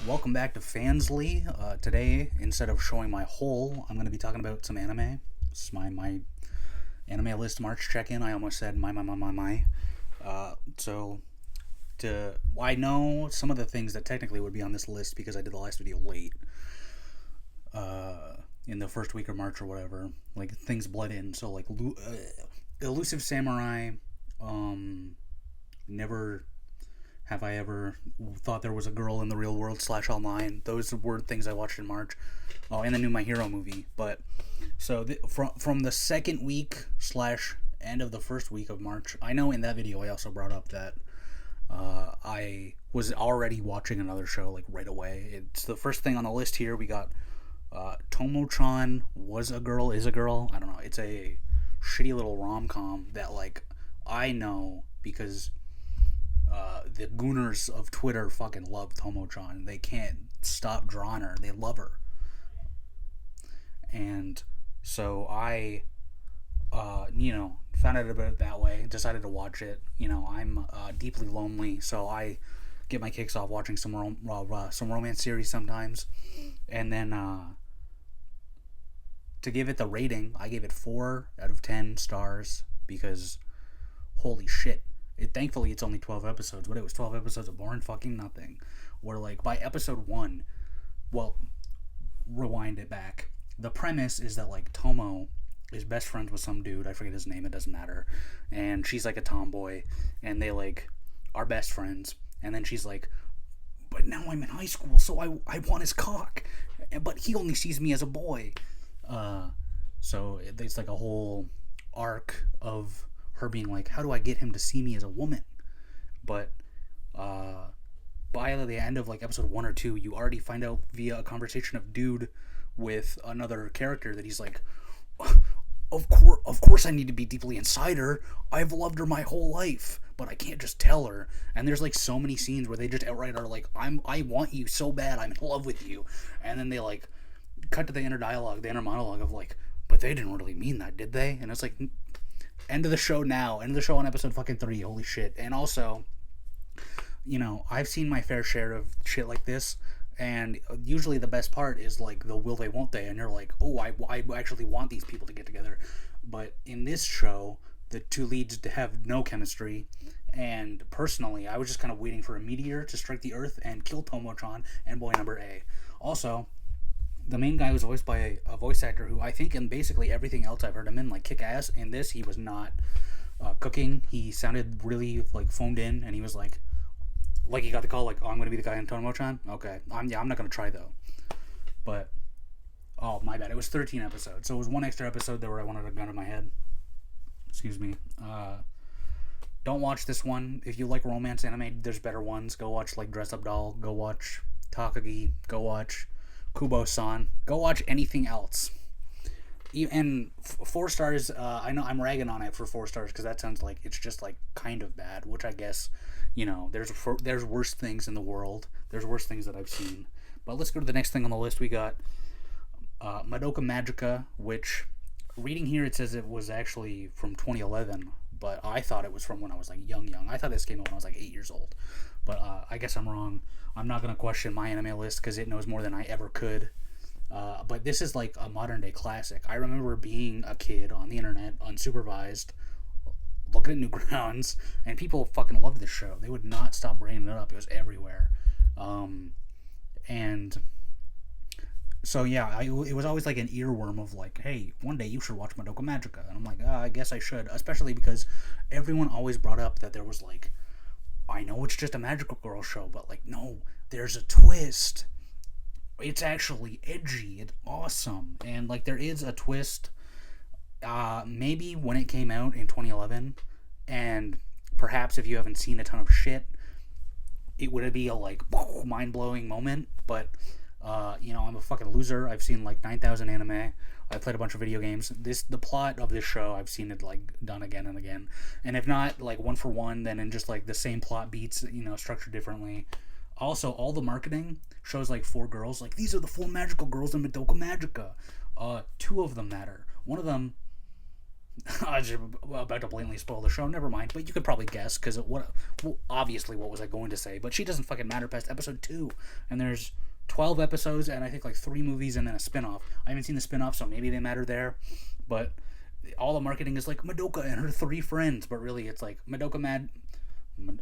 Welcome back to Fansly. Today, instead of showing my whole, I'm going to be talking about some anime. This is my anime list March check-in. I almost said my. So, I know some of the things that technically would be on this list because I did the last video late. In the first week of March or whatever. Like, things bled in. So, like, Elusive Samurai, never have I ever thought there was a girl in the real world / online. Those were things I watched in March. Oh, and the new My Hero movie. But so from the second week / end of the first week of March, I know in that video I also brought up that I was already watching another show like right away. It's the first thing on the list here. We got Tomo-chan was a girl, is a girl. I don't know. It's a shitty little rom-com that like I know because the gooners of Twitter fucking love Tomo-chan. They can't stop drawing her. They love her. And so I, found out about it that way. Decided to watch it. I'm deeply lonely, so I get my kicks off watching some romance series sometimes. And then to give it the rating, I gave it 4 out of 10 stars because holy shit. Thankfully, it's only 12 episodes, but it was 12 episodes of boring fucking nothing. Where, like, by episode 1, well, rewind it back. The premise is that, like, Tomo is best friends with some dude. I forget his name, it doesn't matter. And she's, like, a tomboy. And they, like, are best friends. And then she's like, but now I'm in high school, so I want his cock. But he only sees me as a boy. So it's, like, a whole arc of her being like, how do I get him to see me as a woman? But by the end of like episode 1 or 2, you already find out via a conversation of dude with another character that he's like, of course I need to be deeply inside her. I've loved her my whole life, but I can't just tell her. And there's like so many scenes where they just outright are like, I want you so bad, I'm in love with you. And then they like cut to the inner dialogue, the inner monologue of like, but they didn't really mean that, did they? And it's like, end of the show now. End of the show on episode fucking 3. Holy shit. And also, I've seen my fair share of shit like this. And usually the best part is like the will they, won't they. And you're like, oh, I actually want these people to get together. But in this show, the two leads have no chemistry. And personally, I was just kind of waiting for a meteor to strike the earth and kill Tomo-chan and boy number A. Also, the main guy was voiced by a voice actor who I think in basically everything else I've heard him in, like Kick-Ass. In this, he was not cooking. He sounded really like phoned in, and he was like he got the call, like, oh, I'm going to be the guy in Tomo-chan? Okay. I'm not going to try, though. But, oh, my bad. It was 13 episodes. So it was one extra episode there where I wanted a gun to my head. Excuse me. Don't watch this one. If you like romance anime, there's better ones. Go watch, like, Dress Up Doll. Go watch Takagi. Go watch Kubo-san. Go watch anything else. And 4 stars, I know I'm ragging on it for 4 stars because that sounds like it's just like kind of bad, which I guess, there's worse things in the world. There's worse things that I've seen. But let's go to the next thing on the list. We got Madoka Magica, which reading here it says it was actually from 2011, but I thought it was from when I was like young. I thought this came out when I was like 8 years old. But I guess I'm wrong. I'm not going to question my anime list because it knows more than I ever could. But this is like a modern day classic. I remember being a kid on the internet, unsupervised, looking at Newgrounds, and people fucking loved this show. They would not stop bringing it up. It was everywhere. And so yeah, it was always like an earworm of like, hey, one day you should watch Madoka Magica. And I'm like, I guess I should. Especially because everyone always brought up that there was like, I know it's just a magical girl show, but like, no, there's a twist. It's actually edgy. It's awesome. And like there is a twist maybe when it came out in 2011, and perhaps if you haven't seen a ton of shit, it would be a like mind-blowing moment. But I'm a fucking loser. I've seen like 9,000 anime. I played a bunch of video games. The plot of this show, I've seen it like done again and again, and if not like one for one, then in just like the same plot beats, structured differently. Also, all the marketing shows like 4 girls. Like, these are the 4 magical girls in Madoka Magica. 2 of them matter. One of them, I was just about to blatantly spoil the show. Never mind. But you could probably guess because obviously what was I going to say? But she doesn't fucking matter past episode 2, and there's 12 episodes and I think like 3 movies and then a spinoff. I haven't seen the spinoff, so maybe they matter there. But all the marketing is like Madoka and her 3 friends, but really it's like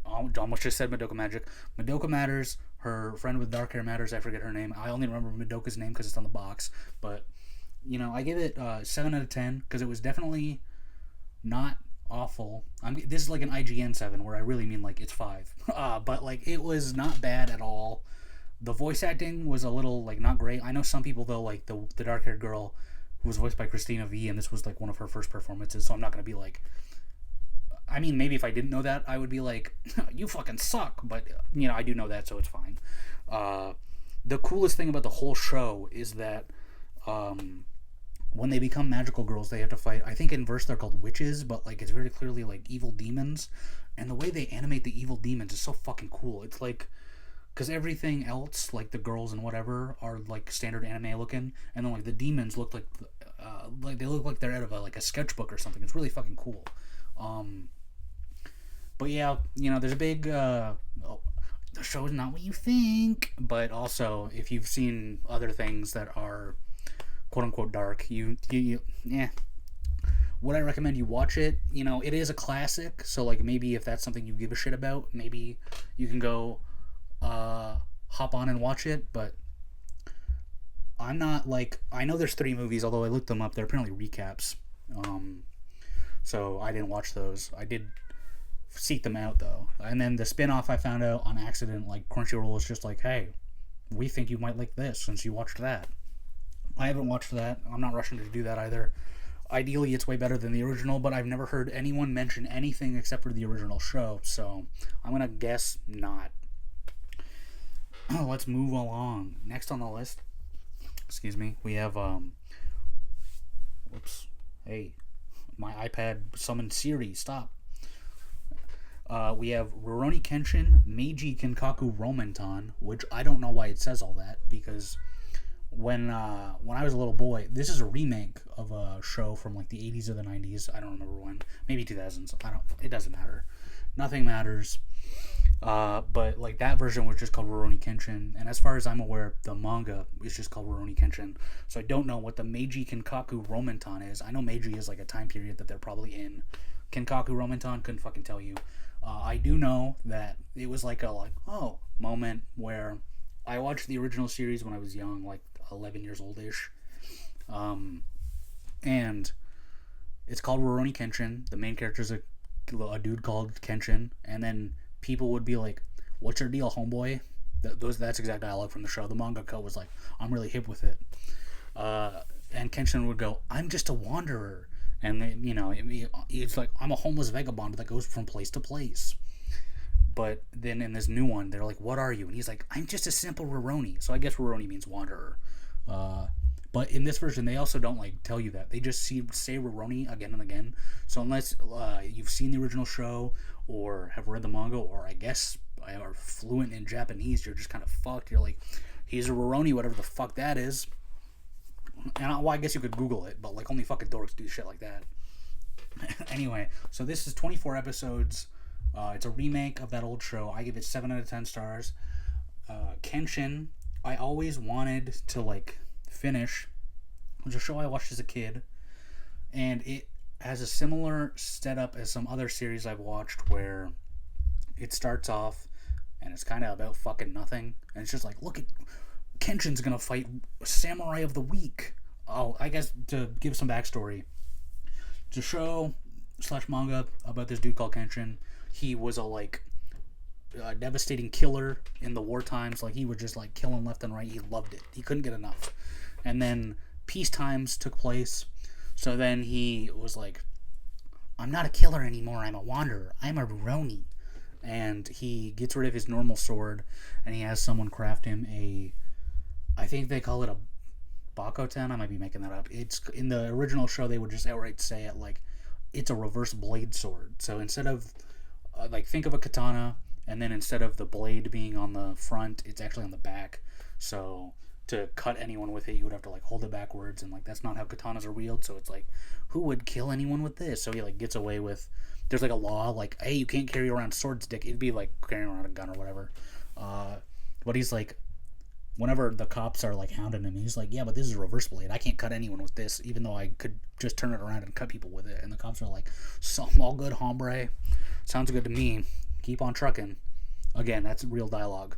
almost just said Madoka Magic. Madoka matters. Her friend with dark hair matters. I forget her name. I only remember Madoka's name because it's on the box. But I give it 7 out of 10 because it was definitely not awful. This is like an IGN 7 where I really mean like it's 5. But like it was not bad at all. The voice acting was a little like not great. I know some people though like the dark haired girl who was voiced by Christina V, and this was like one of her first performances. So I'm not gonna be like. I mean, maybe if I didn't know that, I would be like, "You fucking suck." But I do know that, so it's fine. The coolest thing about the whole show is that when they become magical girls, they have to fight. I think in verse they're called witches, but like it's very clearly like evil demons. And the way they animate the evil demons is so fucking cool. It's like because everything else, like the girls and whatever, are like standard anime looking, and then like the demons look like they look like they're out of like a sketchbook or something. It's really fucking cool. But yeah, there's a big. The show is not what you think, but also if you've seen other things that are quote unquote dark, yeah. Would I recommend you watch it? It is a classic, so like maybe if that's something you give a shit about, maybe you can go hop on and watch it. But I'm not like I know there's 3 movies, although I looked them up. They're apparently recaps. So I didn't watch those. I did seek them out though. And then the spin-off I found out on accident, like Crunchyroll is just like, hey, we think you might like this since you watched that. I haven't watched that. I'm not rushing to do that either. Ideally it's way better than the original, but I've never heard anyone mention anything except for the original show, so I'm gonna guess not. Let's move along. Next on the list, excuse me, we have whoops, hey, my iPad summoned Siri, stop. We have Rurouni Kenshin Meiji Kinkaku Romanton, which I don't know why it says all that, because when I was a little boy, this is a remake of a show from like the 80s or the 90s. I don't remember when, maybe 2000s. It doesn't matter. Nothing matters. But like that version was just called Rurouni Kenshin, and as far as I'm aware, the manga is just called Rurouni Kenshin. So I don't know what the Meiji Kinkaku Romanton is. I know Meiji is like a time period that they're probably in. Kinkaku Romanton, couldn't fucking tell you. I do know that it was like a moment where I watched the original series when I was young, like 11 years old-ish. And it's called Rurouni Kenshin. The main character is a dude called Kenshin, and then people would be like, "What's your deal, homeboy?" That's exact dialogue from the show. The mangaka was like, "I'm really hip with it," and Kenshin would go, "I'm just a wanderer," and it's like, "I'm a homeless vagabond that goes from place to place." But then in this new one, they're like, "What are you?" And he's like, "I'm just a simple Rurouni." So I guess Rurouni means wanderer. But in this version, they also don't like tell you that. They just say Rurouni again and again. So unless you've seen the original show or have read the manga, or I guess are fluent in Japanese, you're just kind of fucked. You're like, he's a Rurouni, whatever the fuck that is. And I guess you could Google it, but like only fucking dorks do shit like that. Anyway, so this is 24 episodes. It's a remake of that old show. I give it 7 out of 10 stars. Kenshin, I always wanted to like finish. It was a show I watched as a kid, and it has a similar setup as some other series I've watched where it starts off and it's kind of about fucking nothing, and it's just like, look at Kenshin's gonna fight Samurai of the Week. Oh, I guess to give some backstory, it's a show / manga about this dude called Kenshin. He was a devastating killer in the war times. Like, he would just like killing left and right. He loved it. He couldn't get enough. And then peace times took place. So then he was like, I'm not a killer anymore. I'm a wanderer. I'm a Rurouni. And he gets rid of his normal sword, and he has someone craft him I think they call it a Bakoten. I might be making that up. It's in the original show, they would just outright say it like it's a reverse blade sword. So instead of think of a katana, and then instead of the blade being on the front, it's actually on the back. So to cut anyone with it, you would have to like hold it backwards, and like that's not how katanas are wielded. So it's like, who would kill anyone with this? So he like gets away with. There's like a law like, hey, you can't carry around swords, dick. It'd be like carrying around a gun or whatever. But he's like, whenever the cops are like hounding him, he's like, yeah, but this is a reverse blade. I can't cut anyone with this, even though I could just turn it around and cut people with it. And the cops are like, so, all good, hombre. Sounds good to me. Keep on trucking. Again, that's real dialogue.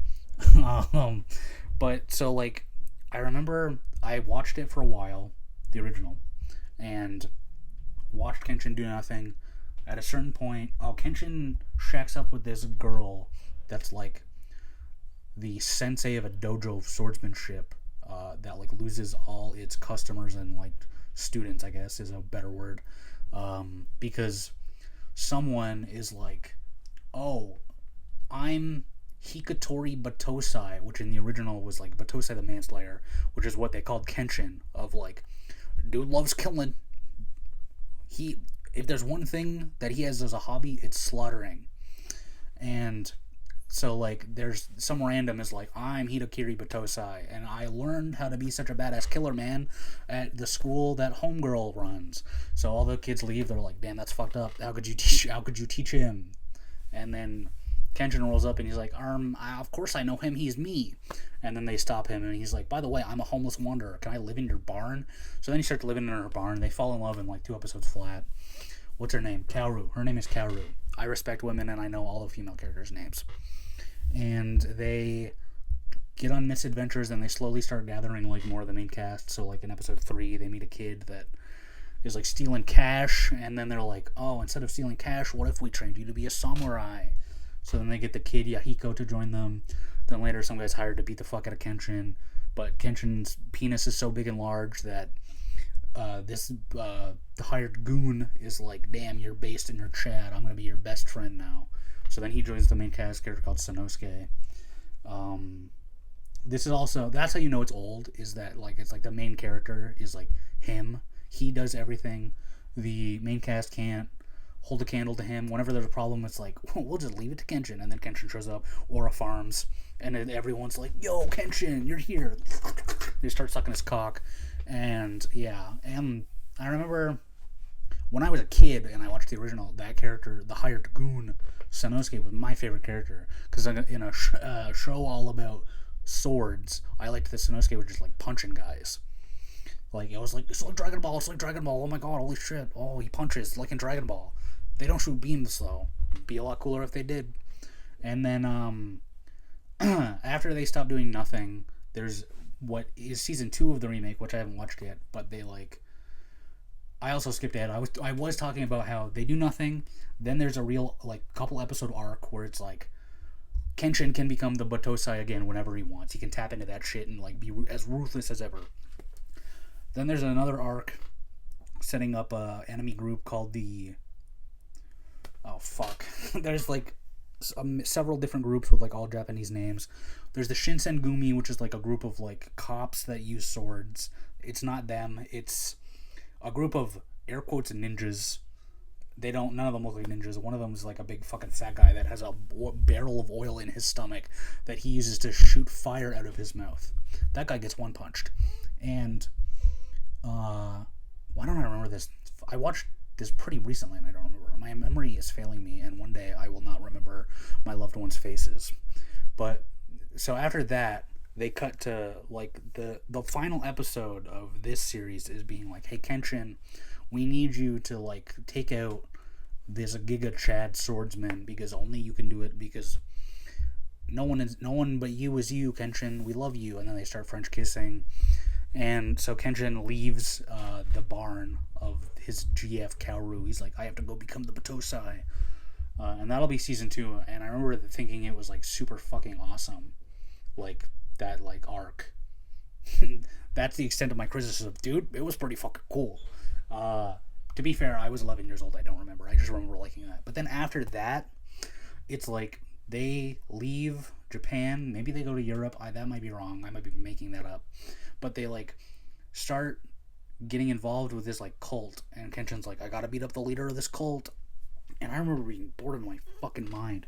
But so like, I remember I watched it for a while, the original, and watched Kenshin do nothing. At a certain point, Kenshin shacks up with this girl that's like the sensei of a dojo of swordsmanship that like loses all its customers and like students, I guess is a better word, because someone is like, oh, I'm Hikatori Batosai, which in the original was like Batosai the Manslayer, which is what they called Kenshin, of like, dude loves killing. If there's one thing that he has as a hobby, it's slaughtering. And so like there's some random is like, I'm Hidokiri Batosai and I learned how to be such a badass killer, man, at the school that Homegirl runs. So all the kids leave, they're like, damn, that's fucked up. How could you teach him? And then Kenshin rolls up and he's like, of course I know him, he's me. And then they stop him and he's like, by the way, I'm a homeless wanderer. Can I live in your barn? So then he starts living in her barn. They fall in love in like 2 episodes flat. What's her name? Kaoru. Her name is Kaoru. I respect women and I know all the female characters' names. And they get on misadventures and they slowly start gathering like more of the main cast. So like in episode 3, they meet a kid that is like stealing cash, and then they're like, oh, instead of stealing cash, what if we trained you to be a samurai? So then they get the kid Yahiko to join them. Then later some guy's hired to beat the fuck out of Kenshin, but Kenshin's penis is so big and large that the hired goon is like, damn, you're based in your Chad, I'm gonna be your best friend now. So then he joins the main cast character called Sanosuke. This is also, that's how you know it's old, is that like it's like the main character is like him. He does everything. The main cast can't hold a candle to him. Whenever there's a problem, it's like, we'll just leave it to Kenshin. And then Kenshin shows up, Aura farms, and then everyone's like, yo, Kenshin, you're here. They start sucking his cock. And yeah, and I remember when I was a kid and I watched the original, that character, the hired goon, Sanosuke, was my favorite character. Because in a show all about swords, I liked that Sanosuke was just like punching guys. Like, it was like, it's like Dragon Ball, oh my god, holy shit, oh, he punches, like in Dragon Ball. They don't shoot beams, though. It'd be a lot cooler if they did. And then, after they stop doing nothing, there's what is season 2 of the remake, which I haven't watched yet, but they, like, I also skipped ahead. I was talking about how they do nothing, then there's a real, like, couple episode arc where it's like, Kenshin can become the Batosai again whenever he wants. He can tap into that shit and, like, be as ruthless as ever. Then there's another arc setting up a enemy group called the... Oh, fuck. There's, like, several different groups with, like, all Japanese names. There's the Shinsengumi, which is, like, a group of, like, cops that use swords. It's not them. It's a group of, air quotes, ninjas. None of them look like ninjas. One of them is, like, a big fucking fat guy that has a barrel of oil in his stomach that he uses to shoot fire out of his mouth. That guy gets one-punched. And... why don't I remember this? I watched this pretty recently and I don't remember. My memory is failing me, and one day I will not remember my loved ones' faces. But, so after that, they cut to, like, the final episode of this series is being like, hey, Kenshin, we need you to, like, take out this Giga Chad swordsman, because only you can do it, because no one but you is you, Kenshin, we love you. And then they start French kissing. And so Kenshin leaves the barn of his GF Kaoru. He's like, I have to go become the Batosai. And that'll be season 2. And I remember thinking it was, like, super fucking awesome. Like, that, like, arc. That's the extent of my criticism. Dude, it was pretty fucking cool. To be fair, I was 11 years old. I don't remember. I just remember liking that. But then after that, it's like they leave Japan. Maybe they go to Europe. That might be wrong. I might be making that up. But they, like, start getting involved with this, like, cult. And Kenshin's like, I gotta beat up the leader of this cult. And I remember being bored in my fucking mind.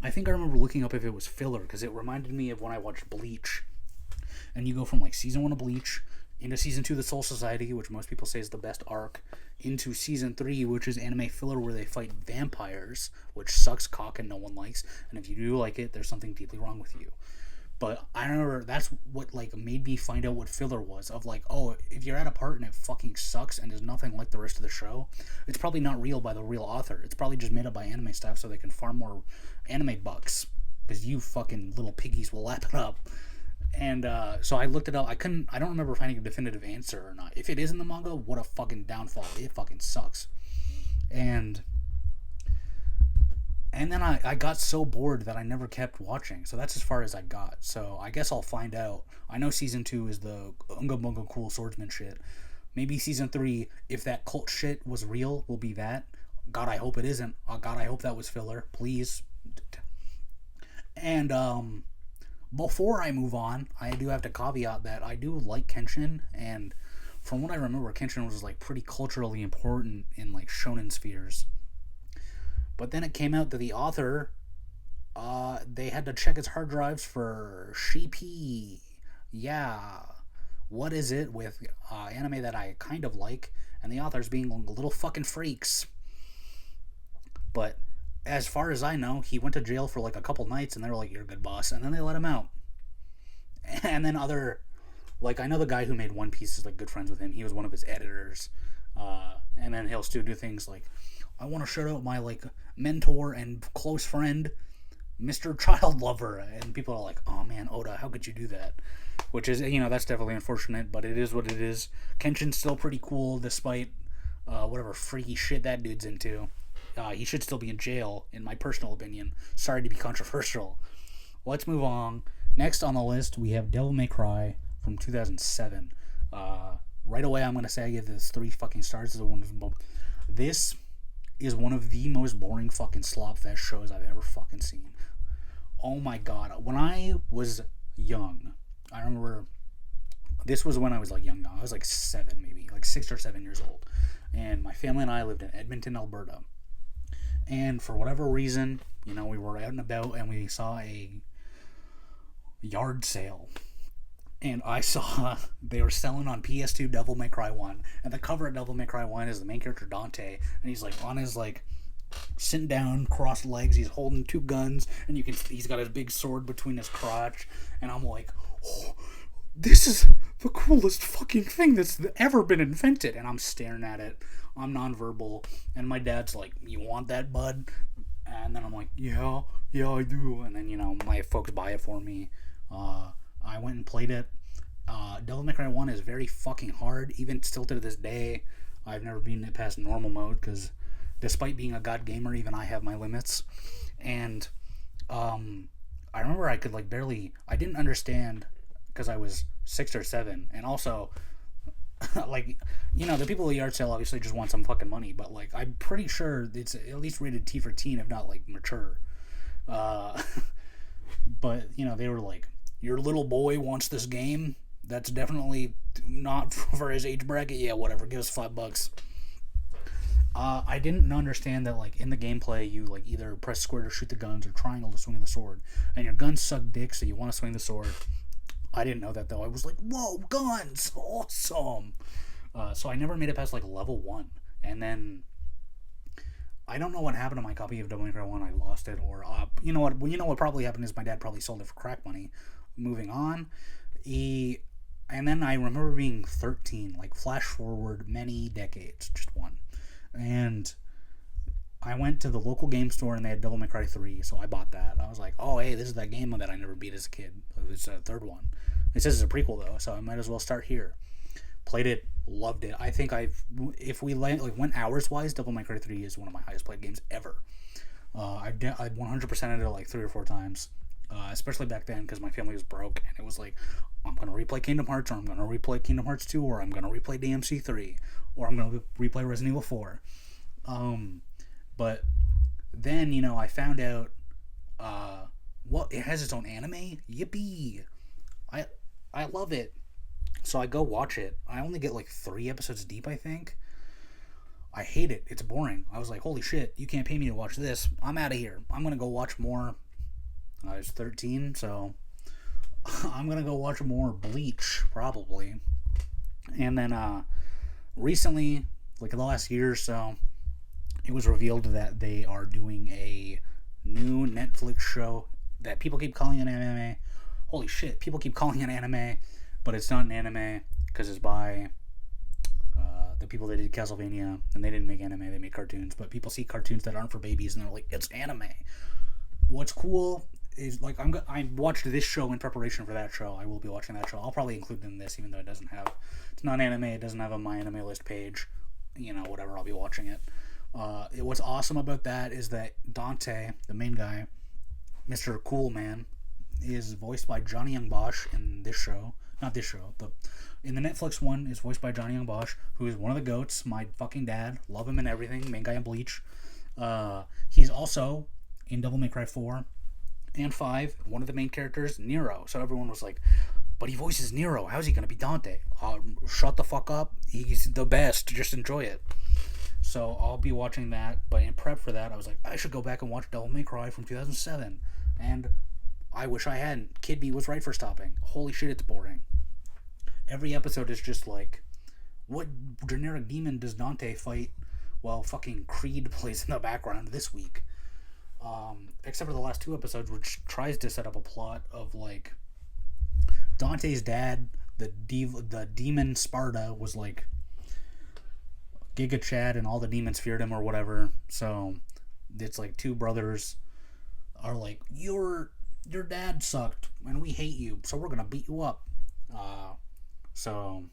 I think I remember looking up if it was filler, because it reminded me of when I watched Bleach. and you go from like season 1 of Bleach into season 2 of the Soul Society, which most people say is the best arc, into season 3, which is anime filler where they fight vampires, which sucks cock and no one likes. And if you do like it, there's something deeply wrong with you. But I remember that's what like made me find out what filler was. Of like, oh, if you're at a part and it fucking sucks and there's nothing like the rest of the show, it's probably not real by the real author. It's probably just made up by anime staff so they can farm more anime bucks. Because you fucking little piggies will lap it up. And so I looked it up. I don't remember finding a definitive answer or not. If it is in the manga, what a fucking downfall. It fucking sucks. And then I got so bored that I never kept watching. So that's as far as I got. So I guess I'll find out. I know season 2 is the Unga Bunga cool swordsman shit. Maybe season 3, if that cult shit was real, will be that. God, I hope it isn't. God, I hope that was filler. Please. And before I move on, I do have to caveat that I do like Kenshin, and from what I remember, Kenshin was like pretty culturally important in like shonen spheres. But then it came out that the author, they had to check his hard drives for Sheepy. Yeah. What is it with anime that I kind of like, and the authors being little fucking freaks? But as far as I know, he went to jail for like a couple nights, and they were like, "You're a good boss," and then they let him out. And then like I know the guy who made One Piece is like good friends with him. He was one of his editors, and then he'll still do things like, "I want to shout out my like mentor and close friend, Mr. Child Lover," and people are like, "Oh man, Oda, how could you do that?" Which is, that's definitely unfortunate, but it is what it is. Kenshin's still pretty cool despite whatever freaky shit that dude's into. He should still be in jail, in my personal opinion. Sorry to be controversial. Let's move on. Next on the list, we have Devil May Cry from 2007. Right away, I'm going to say I give this 3 fucking stars. This is one of the most boring fucking slopfest shows I've ever fucking seen. Oh my god. When I was young, I remember, this was when I was like young. I was like 7 maybe, like 6 or 7 years old. And my family and I lived in Edmonton, Alberta. And for whatever reason, we were out and about and we saw a yard sale. And I saw they were selling on PS2 Devil May Cry 1. And the cover of Devil May Cry 1 is the main character Dante. And he's like on his like sitting down, crossed legs. He's holding 2 guns. And he's got his big sword between his crotch. And I'm like, oh, this is the coolest fucking thing that's ever been invented. And I'm staring at it. I'm nonverbal, and my dad's like, "You want that, bud?" And then I'm like, yeah, I do. And then, my folks buy it for me. I went and played it. Devil May Cry 1 is very fucking hard, even still to this day. I've never beaten it past normal mode, because despite being a god gamer, even I have my limits. And I remember I could like barely, I didn't understand, because I was 6 or 7, and also like, the people at the yard sale obviously just want some fucking money, but like I'm pretty sure it's at least rated T for teen, if not like mature. But they were like, "Your little boy wants this game that's definitely not for his age bracket. Yeah, whatever, give us $5." I didn't understand that like in the gameplay you like either press square to shoot the guns or triangle to swing the sword, and your guns suck dick, so you want to swing the sword. I didn't know that though. I was like, "Whoa, guns, awesome!" So I never made it past like level 1, and then I don't know what happened to my copy of Devil May Cry 1. I lost it, or you know what probably happened is my dad probably sold it for crack money. Moving on, and then I remember being 13, like flash forward many decades, just one, and I went to the local game store and they had Devil May Cry 3, so I bought that. I was like, "Oh, hey, this is that game that I never beat as a kid." It was the third one. It says it's a prequel though, so I might as well start here. Played it, loved it. I think if we went hours wise, Devil May Cry 3 is one of my highest played games ever. I 100%ed it like 3 or 4 times, especially back then because my family was broke, and it was like, I'm gonna replay Kingdom Hearts, or I'm gonna replay Kingdom Hearts 2, or I'm gonna replay DMC 3, or I'm gonna replay Resident Evil 4. But then I found out it has its own anime. Yippee! I love it. So I go watch it. I only get like 3 episodes deep, I think. I hate it. It's boring. I was like, holy shit, you can't pay me to watch this. I'm out of here. I'm going to go watch more. I was 13, so I'm gonna go watch more Bleach probably, and then recently, like in the last year or so, it was revealed that they are doing a new Netflix show that people keep calling an anime. Holy shit, people keep calling it anime, but it's not an anime because it's by the people that did Castlevania, and they didn't make anime, they made cartoons. But people see cartoons that aren't for babies, and they're like, it's anime. What's cool is like I watched this show in preparation for that show. I will be watching that show. I'll probably include it in this, even though it's not anime. It doesn't have a my anime list page. Whatever. I'll be watching it. What's awesome about that is that Dante, the main guy, Mr. Cool Man, is voiced by Johnny Young Bosch in this show. Not this show. In the Netflix one is voiced by Johnny Young Bosch, who is one of the goats. My fucking dad. Love him and everything. Main guy in Bleach. He's also in Devil May Cry 4 and 5, one of the main characters, Nero. So everyone was like, but he voices Nero. How's he going to be Dante? Shut the fuck up. He's the best. Just enjoy it. So I'll be watching that. But in prep for that, I was like, I should go back and watch Devil May Cry from 2007. And I wish I hadn't. Kid B was right for stopping. Holy shit, it's boring. Every episode is just like, what generic demon does Dante fight while fucking Creed plays in the background this week? Except for the last 2 episodes, which tries to set up a plot of like Dante's dad, the demon Sparta, was like Giga Chad, and all the demons feared him or whatever. So it's like 2 brothers are like, your dad sucked and we hate you, so we're gonna beat you up. So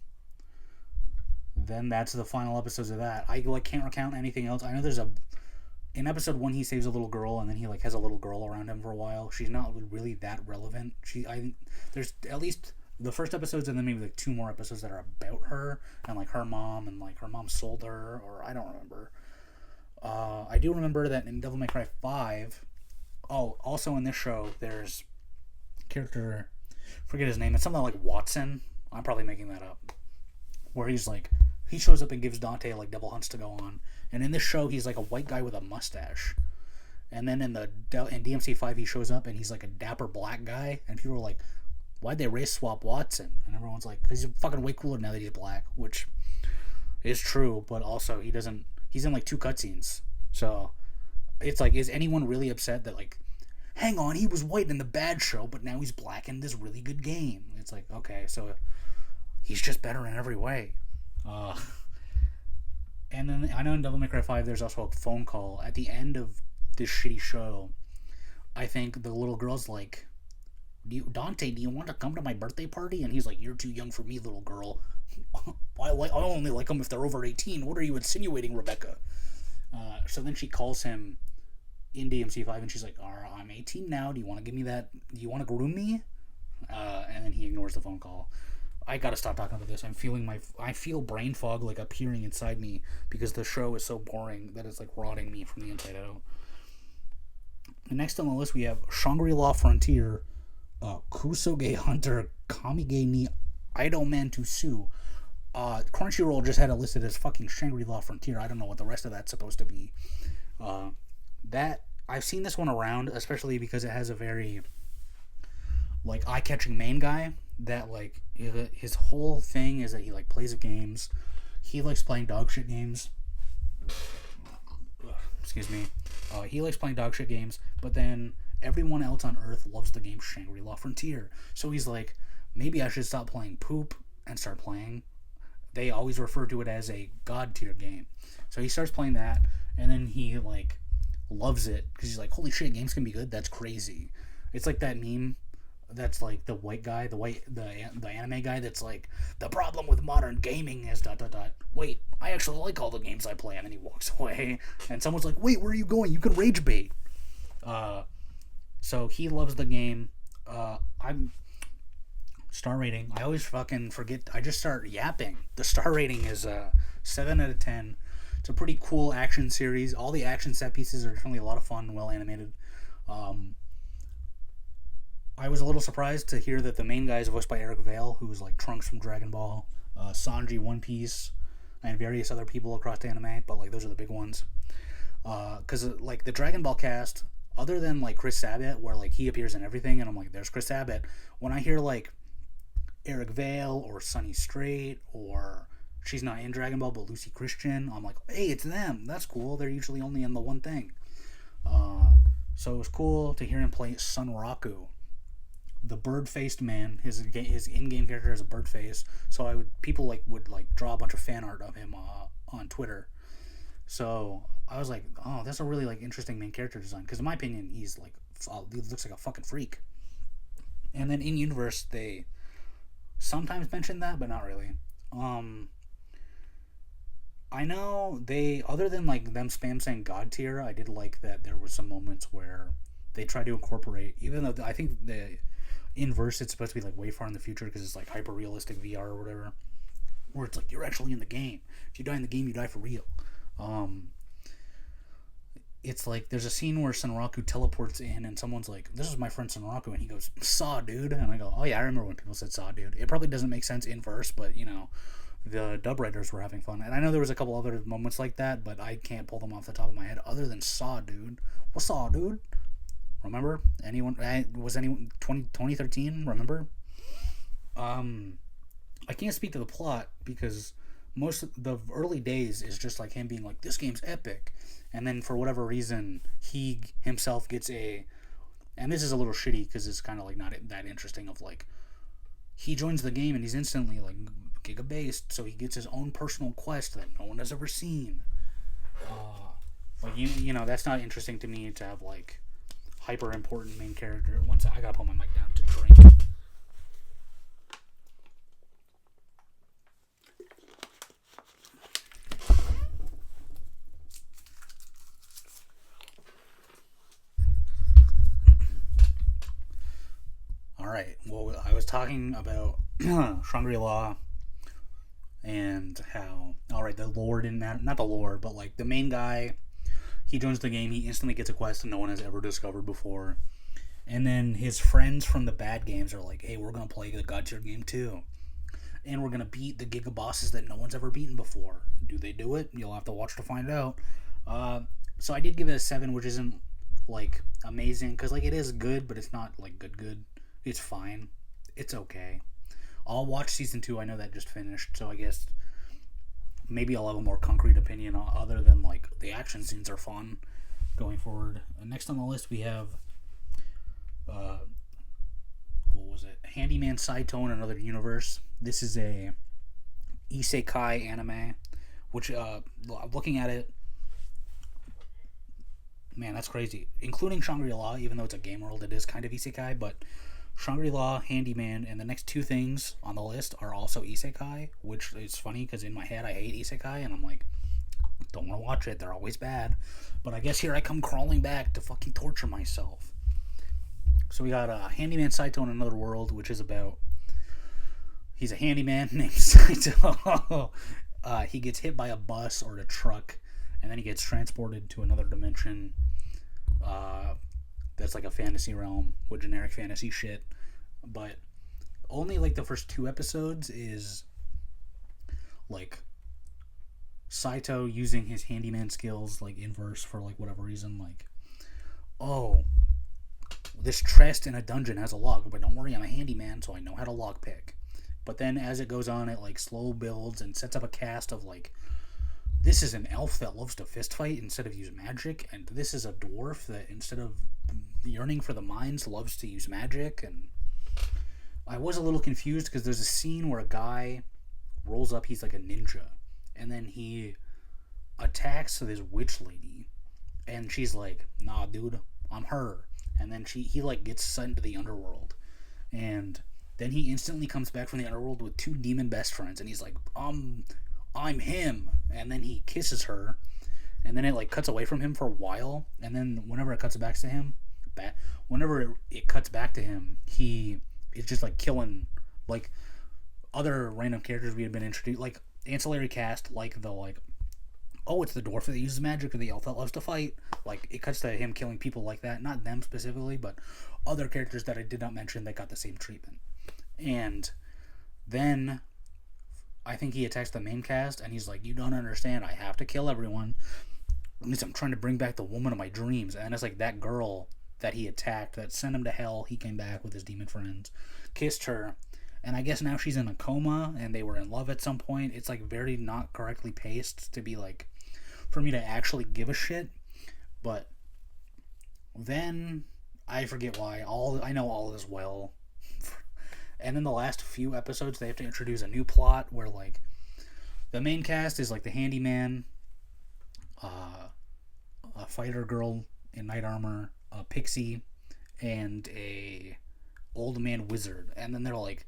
then that's the final episodes of that. I can't recount anything else. I know there's in episode 1 he saves a little girl, and then he has a little girl around him for a while. She's not really that relevant. There's at least the first episodes, and then maybe 2 more episodes that are about her and her mom, and her mom sold her, or I don't remember. I do remember that in Devil May Cry 5. Oh, also in this show there's character, forget his name. It's something like Watson. I'm probably making that up. Where he shows up and gives Dante devil hunts to go on. And in this show, he's a white guy with a mustache. And then in DMC 5, he shows up and he's a dapper black guy. And people are like, why'd they race swap Watson? And everyone's like, because he's fucking way cooler now that he's black, which is true. But also, he's in 2 cutscenes. So it's is anyone really upset that hang on, he was white in the bad show, but now he's black in this really good game? It's okay, so he's just better in every way. And then I know in Devil May Cry 5 there's also a phone call at the end of this shitty show. I think the little girl's like, Dante, do you want to come to my birthday party? And he's like, you're too young for me, little girl. I only like them if they're over 18. What are you insinuating, Rebecca? So then she calls him in DMC 5 and she's like, I'm 18 now. Do you want to give me that? Do you want to groom me? And then he ignores the phone call. I gotta stop talking about this. I feel brain fog appearing inside me because the show is so boring that it's rotting me from the inside out. And next on the list we have Shangri-La Frontier, Kusoge Hunter, Kamige ni Idol Man to Sue. Crunchyroll just had it listed as fucking Shangri-La Frontier. I don't know what the rest of that's supposed to be. That I've seen this one around, especially because it has a very eye-catching main guy that his whole thing is that he plays games. He likes playing dog shit games. Excuse me. He likes playing dog shit games, but then everyone else on Earth loves the game Shangri-La Frontier. So he's like, maybe I should stop playing poop and start playing. They always refer to it as a god tier game. So he starts playing that, and then he loves it because he's like, holy shit, games can be good. That's crazy. It's like that meme that's the white guy, the anime guy that's the problem with modern gaming is ... Wait, I actually like all the games I play, and then he walks away, and someone's like, wait, where are you going? You can rage bait. So he loves the game. I'm star rating. I always fucking forget. I just start yapping. The star rating is 7 out of 10. It's a pretty cool action series. All the action set pieces are definitely a lot of fun, well animated. I was a little surprised to hear that the main guy is voiced by Eric Vale, who's Trunks from Dragon Ball, Sanji, One Piece, and various other people across the anime, but those are the big ones. Because the Dragon Ball cast, other than like Chris Sabat, where like he appears in everything, and I'm like, there's Chris Sabat. When I hear like Eric Vale or Sunny Straight or she's not in Dragon Ball but Lucy Christian, I'm like, hey, it's them. That's cool. They're usually only in the one thing. So it was cool to hear him play Sunraku, the bird-faced man. His in-game character has a bird face. So people would draw a bunch of fan art of him on Twitter. So I was like, oh, that's a really like interesting main character design, because in my opinion, he looks like a fucking freak. And then in universe, they sometimes mention that, but not really. I know other than like them spam saying God tier, I did like that there were some moments where they tried to incorporate, even though I think the inverse it's supposed to be like way far in the future because it's like hyper realistic VR or whatever, where it's like you're actually in the game. If you die in the game, you die for real. It's like there's a scene where Sunraku teleports in and someone's like, this is my friend Sunraku, and he goes, saw dude, and I go, oh yeah, I remember when people said saw dude. It probably doesn't make sense in verse, but you know, the dub writers were having fun. And I know there was a couple other moments like that, but I can't pull them off the top of my head other than saw dude. What's saw dude? Remember? Was anyone 2013? Remember? I can't speak to the plot because most of the early days is just like him being like, this game's epic, and then for whatever reason he himself gets and this is a little shitty because it's kind of like not that interesting, of like he joins the game and he's instantly like giga based, so he gets his own personal quest that no one has ever seen. Like you know, that's not interesting to me to have like hyper important main character. Once I gotta put my mic down to drink. Alright, well, I was talking about Shangri-La and how, alright, the lore didn't matter. Not the lore, but like the main guy, he joins the game, he instantly gets a quest that no one has ever discovered before. And then his friends from the bad games are like, hey, we're going to play the God tier game too. And we're going to beat the giga bosses that no one's ever beaten before. Do they do it? You'll have to watch to find out. So I did give it a 7, which isn't like amazing, because like it is good, but it's not like good. It's fine. It's okay. I'll watch season 2. I know that just finished, so I guess maybe I'll have a more concrete opinion other than like the action scenes are fun going forward. Next on the list we have what was it? Handyman Saito in Another Universe. This is a isekai anime, which looking at it, man, that's crazy. Including Shangri-La, even though it's a game world, it is kind of isekai, but Shangri-La, Handyman, and the next two things on the list are also isekai, which is funny because in my head I hate isekai, and I'm like, don't want to watch it, they're always bad. But I guess here I come crawling back to fucking torture myself. So we got Handyman Saito in Another World, which is about, he's a handyman named Saito. He gets hit by a bus or a truck, and then he gets transported to another dimension. That's like a fantasy realm with generic fantasy shit, but only like the first 2 episodes is like Saito using his handyman skills like inverse for like whatever reason, like, oh, this chest in a dungeon has a lock, but don't worry, I'm a handyman, so I know how to lockpick. But then as it goes on, it like slow builds and sets up a cast of like, this is an elf that loves to fist fight instead of use magic, and this is a dwarf that instead of yearning for the mines loves to use magic. And I was a little confused because there's a scene where a guy rolls up, he's like a ninja, and then he attacks this witch lady, and she's like, nah dude, I'm her. And then he like gets sent to the underworld, and then he instantly comes back from the underworld with 2 demon best friends, and he's like, I'm him. And then he kisses her, and then it like cuts away from him for a while, and then whenever it cuts back to him, he is just like killing like other random characters we had been introduced, like ancillary cast, like the like, oh, it's the dwarf that uses magic or the elf that loves to fight. Like it cuts to him killing people like that, not them specifically, but other characters that I did not mention that got the same treatment. And then I think he attacks the main cast, and he's like, you don't understand, I have to kill everyone. At least I'm trying to bring back the woman of my dreams. And it's like that girl that he attacked, that sent him to hell, he came back with his demon friends, kissed her, and I guess now she's in a coma and they were in love at some point. It's like very not correctly paced to be like, for me to actually give a shit. But then I forget why. I know all is well. And in the last few episodes, they have to introduce a new plot where like the main cast is like the handyman, a fighter girl in knight armor, a pixie, and a old man wizard. And then they're like,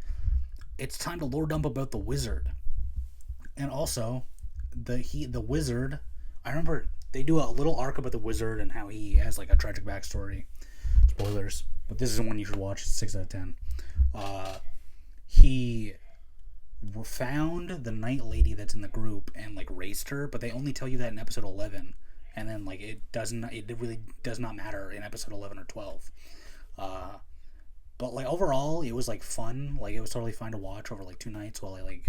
it's time to lore dump about the wizard. And also, the wizard, I remember they do a little arc about the wizard and how he has like a tragic backstory. Spoilers, but this is one you should watch. It's 6 out of 10. He found the night lady that's in the group and like raised her, but they only tell you that in episode 11, and then like it really does not matter in episode 11 or 12. But like overall, it was like fun. Like it was totally fun to watch over like 2 nights while I like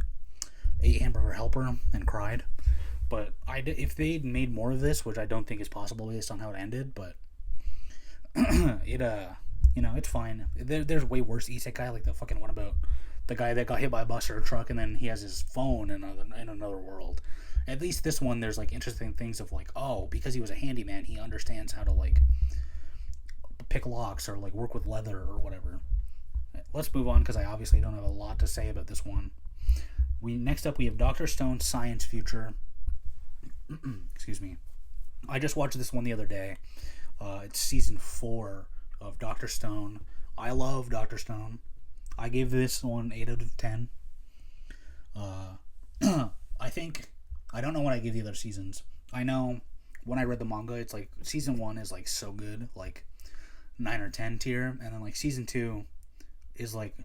ate hamburger helper and cried. But if they made more of this, which I don't think is possible based on how it ended, but it it's fine. There's way worse isekai, like the fucking one about the guy that got hit by a bus or a truck and then he has his phone in another world. At least this one, there's like interesting things of like, oh, because he was a handyman, he understands how to like pick locks or like work with leather or whatever. Let's move on because I obviously don't have a lot to say about this one. Next up we have Dr. Stone's Science Future. Excuse me. I just watched this one the other day. It's season 4 of Dr. Stone. I love Dr. Stone. I gave this one 8 out of 10. I think, I don't know what I give the other seasons. I know when I read the manga, it's like season 1 is like so good, like 9 or 10 tier, and then like season 2 is like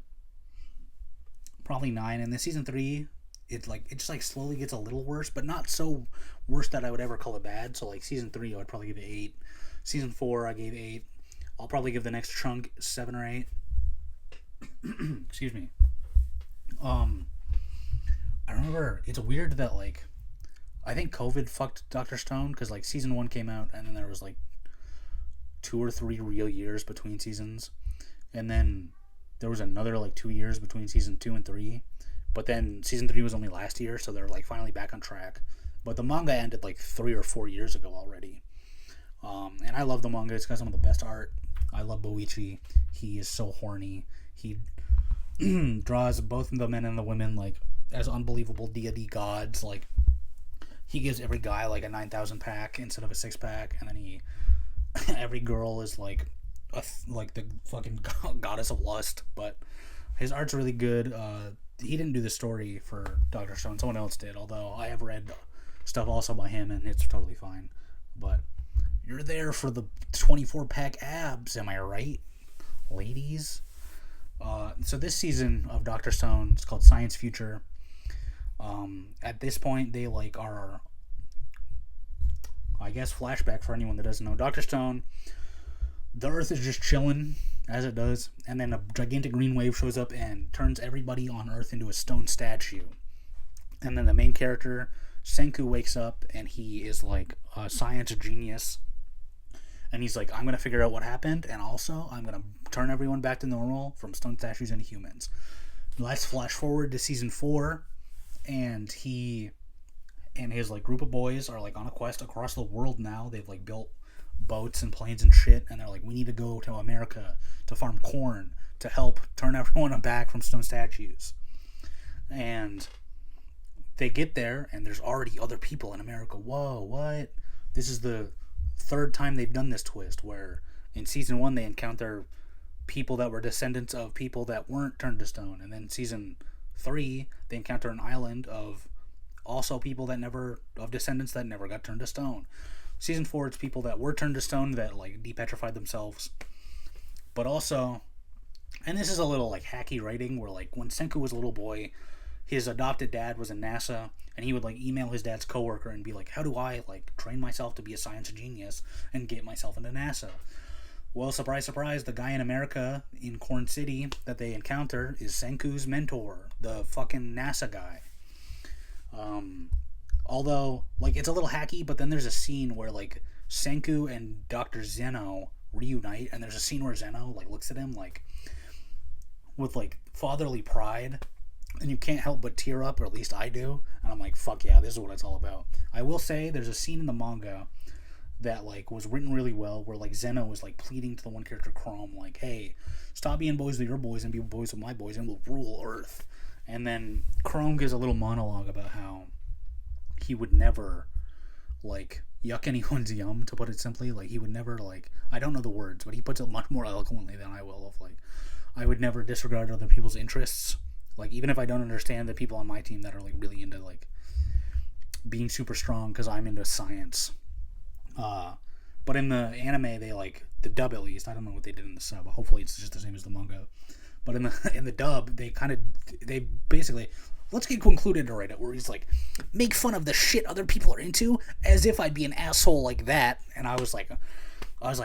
probably 9, and then season 3 it just like slowly gets a little worse, but not so worse that I would ever call it bad. So like season 3 I would probably give it 8. Season 4 I gave 8. I'll probably give the next chunk 7 or 8. Excuse me. I remember it's weird that like I think COVID fucked Dr. Stone because like season 1 came out and then there was like 2 or 3 real years between seasons, and then there was another like 2 years between season 2 and 3, but then season 3 was only last year, so they're like finally back on track. But the manga ended like 3 or 4 years ago already. And I love the manga. It's got some of the best art. I love Boichi. He is so horny. He draws both the men and the women like as unbelievable deity gods. Like he gives every guy like a 9,000 pack instead of a 6-pack, and then every girl is like like the fucking goddess of lust. But his art's really good. He didn't do the story for Dr. Stone. Someone else did. Although I have read stuff also by him, and it's totally fine. But you're there for the 24-pack abs, am I right, ladies? So this season of Dr. Stone, it's called Science Future. At this point, they like are, I guess, flashback for anyone that doesn't know. Dr. Stone, the Earth is just chilling as it does, and then a gigantic green wave shows up and turns everybody on Earth into a stone statue. And then the main character, Senku, wakes up and he is like a science genius. And he's like, I'm going to figure out what happened, and also I'm going to turn everyone back to normal from stone statues into humans. Let's flash forward to season 4, and he and his like group of boys are like on a quest across the world now. They've like built boats and planes and shit, and they're like, we need to go to America to farm corn to help turn everyone back from stone statues. And they get there, and there's already other people in America. Whoa, what? This is the 3rd time they've done this twist, where in season 1 they encounter people that were descendants of people that weren't turned to stone, and then season 3 they encounter an island of also people that never, of descendants that never got turned to stone. Season 4 it's people that were turned to stone that like depetrified themselves. But also, and this is a little like hacky writing, where like when Senku was a little boy, his adopted dad was in NASA, and he would like email his dad's coworker and be like, how do I like train myself to be a science genius and get myself into NASA? Well, surprise, surprise, the guy in America in Corn City that they encounter is Senku's mentor, the fucking NASA guy. Although, like, it's a little hacky, but then there's a scene where, like, Senku and Dr. Zeno reunite, and there's a scene where Zeno, like, looks at him, like, with, like, fatherly pride, and you can't help but tear up, or at least I do, and I'm like, fuck yeah, this is what it's all about. I will say, there's a scene in the manga that, like, was written really well, where, like, Zeno was, like, pleading to the one character, Chrome, like, hey, stop being boys with your boys and be boys with my boys, and we'll rule Earth. And then Chrome gives a little monologue about how he would never, like, yuck anyone's yum, to put it simply. Like, he would never, like, I don't know the words, but he puts it much more eloquently than I will, of, like, I would never disregard other people's interests. Like, even if I don't understand the people on my team that are, like, really into, like, being super strong because I'm into science. But in the anime, they, like, the dub at least, I don't know what they did in the sub. Hopefully it's just the same as the manga. But in the dub, they basically, let's get concluded to write it, where he's like, make fun of the shit other people are into as if I'd be an asshole like that. And I was like,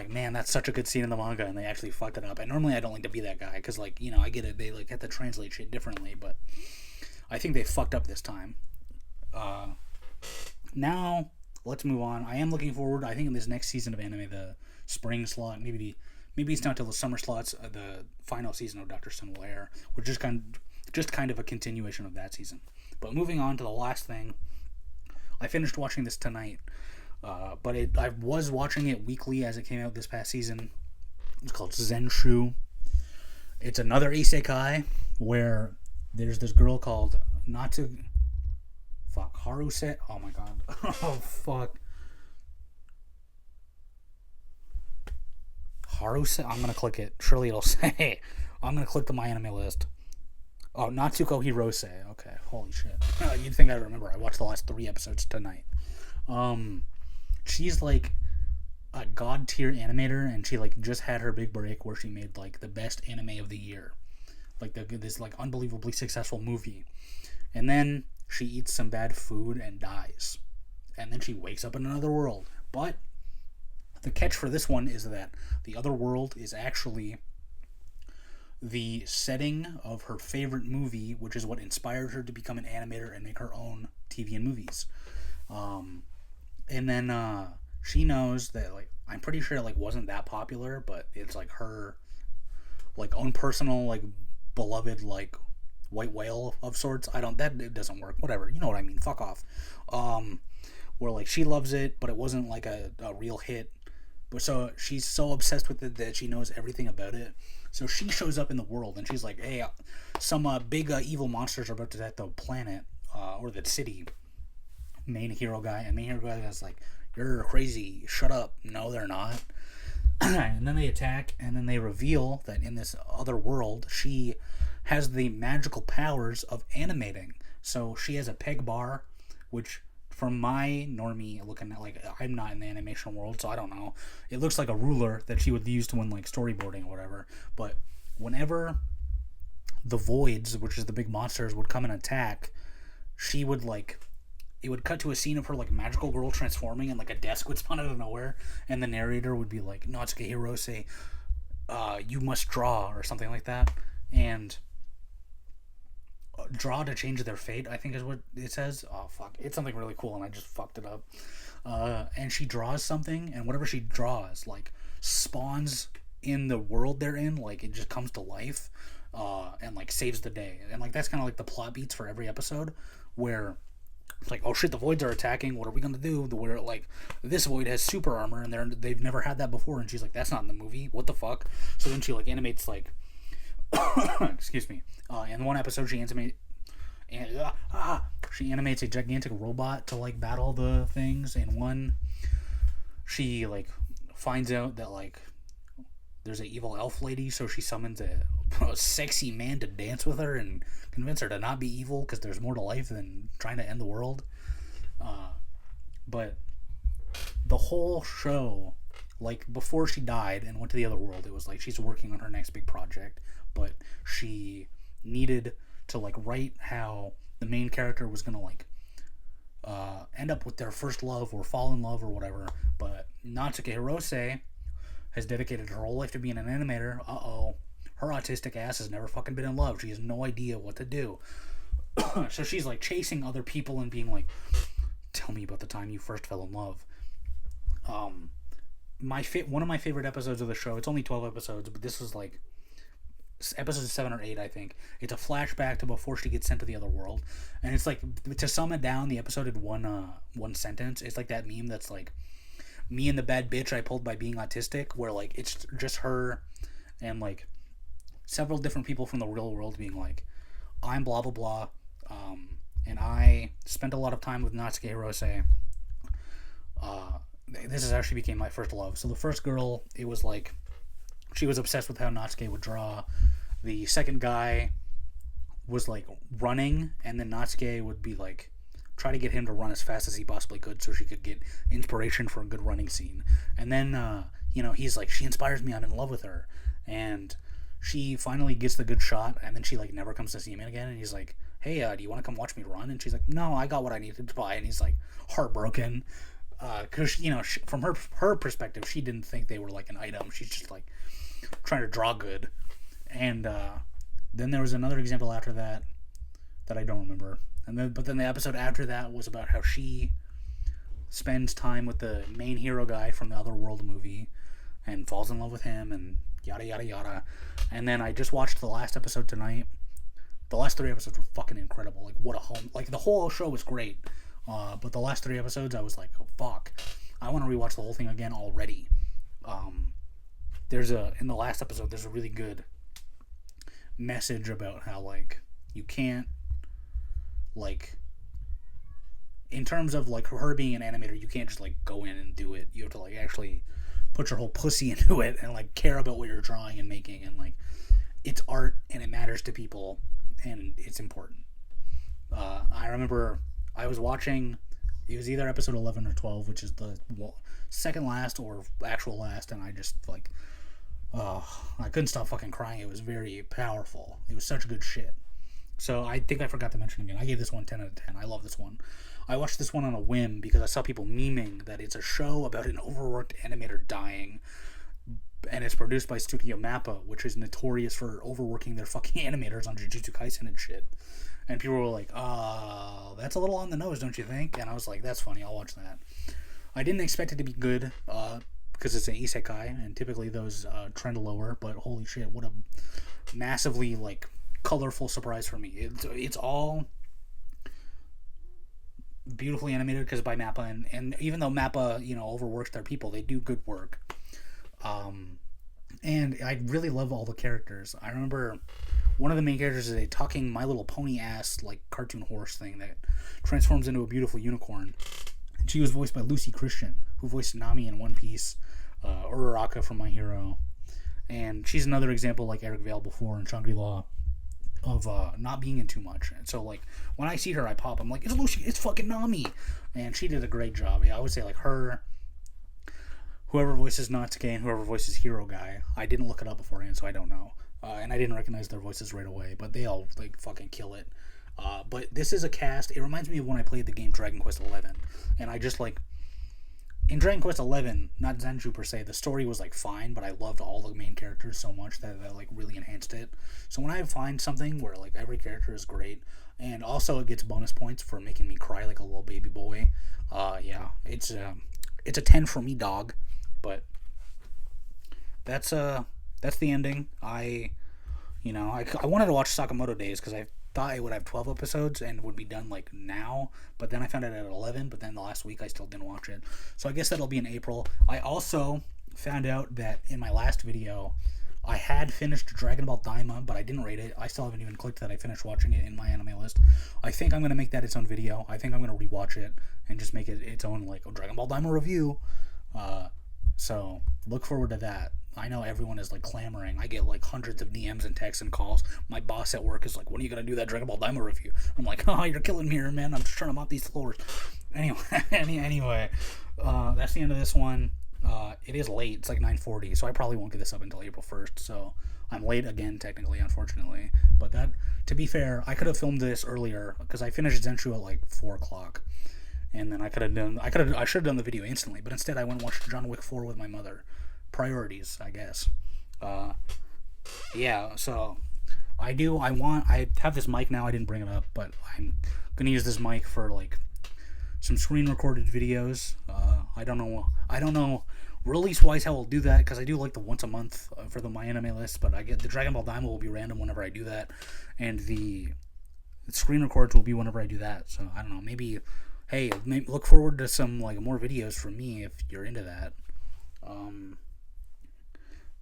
man, that's such a good scene in the manga, and they actually fucked it up. And normally I don't like to be that guy, because, like, you know, I get it, they, like, have to translate shit differently, but I think they fucked up this time. Now, let's move on. I am looking forward, I think in this next season of anime, the spring slot, maybe it's not till the summer slots, the final season of Dr. Stone will air, which is just kind of a continuation of that season. But moving on to the last thing, I finished watching this tonight, but I was watching it weekly as it came out this past season. It's called Zenshu. It's another isekai where there's this girl called Haruse. Oh my god. Oh fuck. Haruse? I'm gonna click it. Surely it'll say. I'm gonna click the My Anime list. Oh, Natsuko Hirose. Okay, holy shit. You'd think I'd remember. I watched the last 3 episodes tonight. She's like a god tier animator, and she, like, just had her big break where she made, like, the best anime of the year. Like, this, like, unbelievably successful movie. And then she eats some bad food and dies. And then she wakes up in another world. But the catch for this one is that the other world is actually the setting of her favorite movie, which is what inspired her to become an animator and make her own TV and movies. And then she knows that, like, I'm pretty sure it, like, wasn't that popular, but it's, like, her, like, own personal, like, beloved, like, white whale of sorts. It doesn't work. Whatever. You know what I mean. Fuck off. Where, like, she loves it, but it wasn't, like, a real hit. But so she's so obsessed with it that she knows everything about it. So she shows up in the world, and she's like, hey, some big evil monsters are about to attack the planet, or the city. Main hero guy is like, you're crazy, shut up. No, they're not. And then they attack, and then they reveal that in this other world, she has the magical powers of animating. So she has a peg bar, which, from my normie looking at, like, I'm not in the animation world, so I don't know. It looks like a ruler that she would use to when, like, storyboarding or whatever. But whenever the voids, which is the big monsters, would come and attack, she would, like, it would cut to a scene of her, like, magical girl transforming, and, like, a desk would spawn out of nowhere, and the narrator would be like, Natsuki Hirose, you must draw, or something like that. And draw to change their fate, I think is what it says. Oh fuck, it's something really cool, and I just fucked it up. And she draws something, and whatever she draws, like, spawns in the world they're in. Like, it just comes to life, and, like, saves the day. And, like, that's kind of like the plot beats for every episode, where it's like, oh shit, the voids are attacking, what are we gonna do? Where, like, this void has super armor, and they've never had that before, and she's like, that's not in the movie, what the fuck? So then she, like, animates, like, excuse me, in one episode she animates a gigantic robot to, like, battle the things. In one, she, like, finds out that, like, there's an evil elf lady, so she summons a sexy man to dance with her and convince her to not be evil, because there's more to life than trying to end the world. But the whole show, like, before she died and went to the other world, it was like she's working on her next big project, but she needed to, like, write how the main character was gonna, like, end up with their first love or fall in love or whatever. But Natsuki Hirose has dedicated her whole life to being an animator. Her autistic ass has never fucking been in love. She has no idea what to do. So she's, like, chasing other people and being like, tell me about the time you first fell in love. Um, one of my favorite episodes of the show. It's only 12 episodes, but this was like episode 7 or 8, I think. It's a flashback to before she gets sent to the other world, and it's like, to sum it down, the episode had one sentence. It's like that meme that's like, me and the bad bitch I pulled by being autistic, where like it's just her and like several different people from the real world being like, I'm blah blah blah, and I spent a lot of time with Natsuki Hirose. This has actually became my first love. So the first girl, it was like, she was obsessed with how Natsuki would draw. The second guy was like running, and then Natsuki would be like, try to get him to run as fast as he possibly could so she could get inspiration for a good running scene. And then, he's like, she inspires me, I'm in love with her. And she finally gets the good shot, and then she like never comes to see him again. And he's like, hey, do you want to come watch me run? And she's like, no, I got what I needed to buy. And he's like heartbroken. Because, from her perspective, she didn't think they were like an item. She's just like trying to draw good. And then there was another example after that I don't remember. But then the episode after that was about how she spends time with the main hero guy from the Otherworld movie and falls in love with him and yada yada yada. And then I just watched the last episode tonight. The last 3 episodes were fucking incredible. Like, what a home! Like, the whole show was great, but the last 3 episodes, I was like, oh fuck, I want to rewatch the whole thing again already. In the last episode, there's a really good message about how, like, you can't, like, in terms of like her being an animator, you can't just like go in and do it. You have to like actually put your whole pussy into it and like care about what you're drawing and making, and like, it's art and it matters to people and it's important. I remember I was watching, it was either episode 11 or 12, which is the second last or actual last, and I just like, I couldn't stop fucking crying. It was very powerful. It was such good shit. So I think I forgot to mention again, I gave this one 10 out of 10. I love this one. I watched this one on a whim because I saw people memeing that it's a show about an overworked animator dying, and it's produced by Studio Mappa, which is notorious for overworking their fucking animators on Jujutsu Kaisen and shit. And people were like, that's a little on the nose, don't you think? And I was like, that's funny, I'll watch that. I didn't expect it to be good, because it's an isekai, and typically those trend lower, but holy shit, what a massively, like, colorful surprise for me. It's all beautifully animated because by Mappa, and even though Mappa, overworks their people, they do good work. And I really love all the characters. I remember one of the main characters is a talking My Little Pony ass like cartoon horse thing that transforms into a beautiful unicorn. And she was voiced by Lucy Christian, who voiced Nami in One Piece, Uraraka from My Hero, and she's another example, like Eric Vale before in Shangri-La, of not being in too much. And so like when I see her, I pop. I'm like, it's Lucy, it's fucking Nami, and she did a great job. Yeah, I would say like her, whoever voices Natsuki and whoever voices Hero Guy. I didn't look it up beforehand, so I don't know, and I didn't recognize their voices right away. But they all like fucking kill it. But this is a cast. It reminds me of when I played the game Dragon Quest XI, and I just like. In Dragon Quest XI, not Zenshu per se, the story was like fine, but I loved all the main characters so much that like really enhanced it. So when I find something where like every character is great, and also it gets bonus points for making me cry like a little baby boy, yeah, it's a 10 for me, dog. But that's the ending. I wanted to watch Sakamoto Days because I thought it would have 12 episodes and would be done like now, but then I found out at 11, but then the last week I still didn't watch it. So I guess that'll be in April. I also found out that in my last video I had finished Dragon Ball Daima, but I didn't rate it. I still haven't even clicked that I finished watching it in my anime list. I think I'm going to make that its own video. I think I'm going to rewatch it and just make it its own like Dragon Ball Daima review. So look forward to that. I know everyone is like clamoring. I get like hundreds of DMs and texts and calls. My boss at work is like, when are you going to do that Dragon Ball Daima review? I'm like, oh, you're killing me here, man. I'm just trying to mop these floors. Anyway, that's the end of this one. It is late. It's like 9:40, so I probably won't get this up until April 1st. So I'm late again, technically, unfortunately. But that, to be fair, I could have filmed this earlier because I finished Zenshu at like 4 o'clock. And then I should have done the video instantly, but instead I went and watched John Wick 4 with my mother. Priorities, I guess. Yeah, so I have this mic now. I didn't bring it up, but I'm gonna use this mic for like some screen recorded videos. I don't know. Release wise how I'll do that, because I do like the once a month for the my anime list, but I get the Dragon Ball Daima will be random whenever I do that, and the screen records will be whenever I do that. So I don't know. Maybe, hey, look forward to some like more videos from me if you're into that.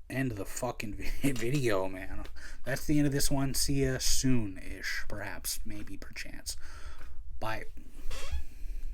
End the fucking video, man. That's the end of this one. See ya soon ish, perhaps, maybe, perchance. Bye.